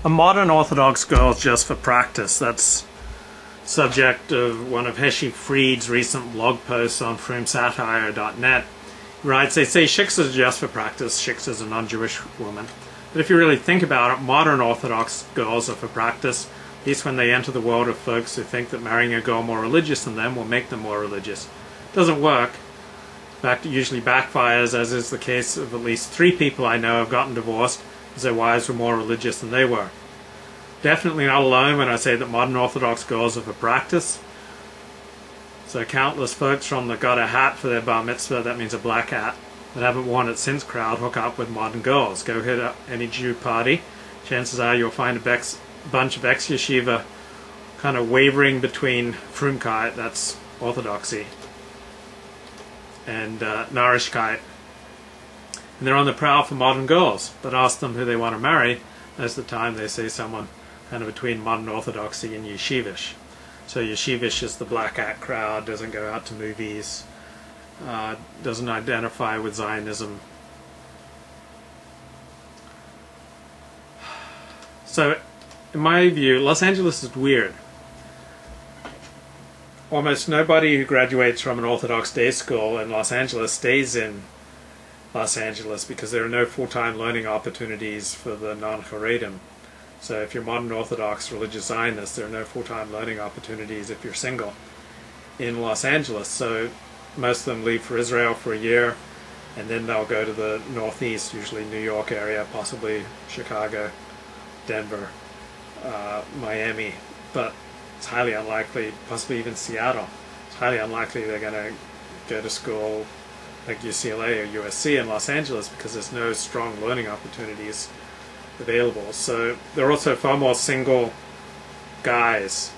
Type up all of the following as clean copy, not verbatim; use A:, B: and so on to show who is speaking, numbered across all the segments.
A: A modern Orthodox girl just for practice. That's subject of one of Heshi Fried's recent blog posts on frumsatire.net. He writes, they say chicks is just for practice. Chicks is a non-Jewish woman. But if you really think about it, modern Orthodox girls are for practice, at least when they enter the world of folks who think that marrying a girl more religious than them will make them more religious. It doesn't work. In fact, it usually backfires, as is the case of at least 3 people I know have gotten divorced because their wives were more religious than they were. Definitely not alone when I say that modern Orthodox girls are for practice. So countless folks from the got a hat for their bar mitzvah, that means a black hat, that haven't worn it since crowd hook up with modern girls. Go hit up any Jew party. Chances are you'll find a bunch of ex-yeshiva kind of wavering between Frumkeit, that's Orthodoxy, and Narishkeit. And they're on the prowl for modern girls, but ask them who they want to marry. Most of the time they say someone kind of between modern Orthodoxy and yeshivish. So yeshivish is the black hat crowd, doesn't go out to movies, doesn't identify with Zionism. So, in my view, Los Angeles is weird. Almost nobody who graduates from an Orthodox day school in Los Angeles stays in Los Angeles because there are no full-time learning opportunities for the non-Haredim. So if you're modern Orthodox religious Zionist, there are no full-time learning opportunities if you're single in Los Angeles. So most of them leave for Israel for a year, and then they'll go to the Northeast, usually New York area, possibly Chicago, Denver, Miami, but it's highly unlikely, possibly even Seattle. It's highly unlikely they're going to go to school like UCLA or USC in Los Angeles because there's no strong learning opportunities available. So there are also far more single guys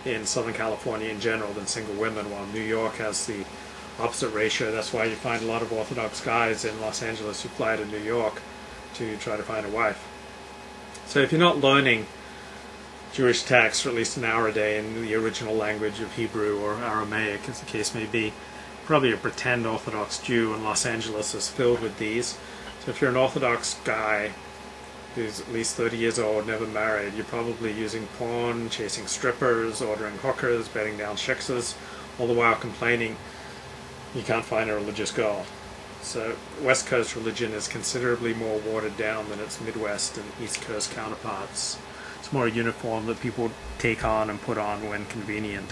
A: in Southern California in general than single women, while New York has the opposite ratio. That's why you find a lot of Orthodox guys in Los Angeles who fly to New York to try to find a wife. So if you're not learning Jewish texts for at least an hour a day in the original language of Hebrew or Aramaic, as the case may be, probably a pretend Orthodox Jew, and Los Angeles is filled with these. So if you're an Orthodox guy who's at least 30 years old, never married, you're probably using porn, chasing strippers, ordering hookers, bedding down shiksas, all the while complaining you can't find a religious girl. So West Coast religion is considerably more watered down than its Midwest and East Coast counterparts. It's more a uniform that people take on and put on when convenient.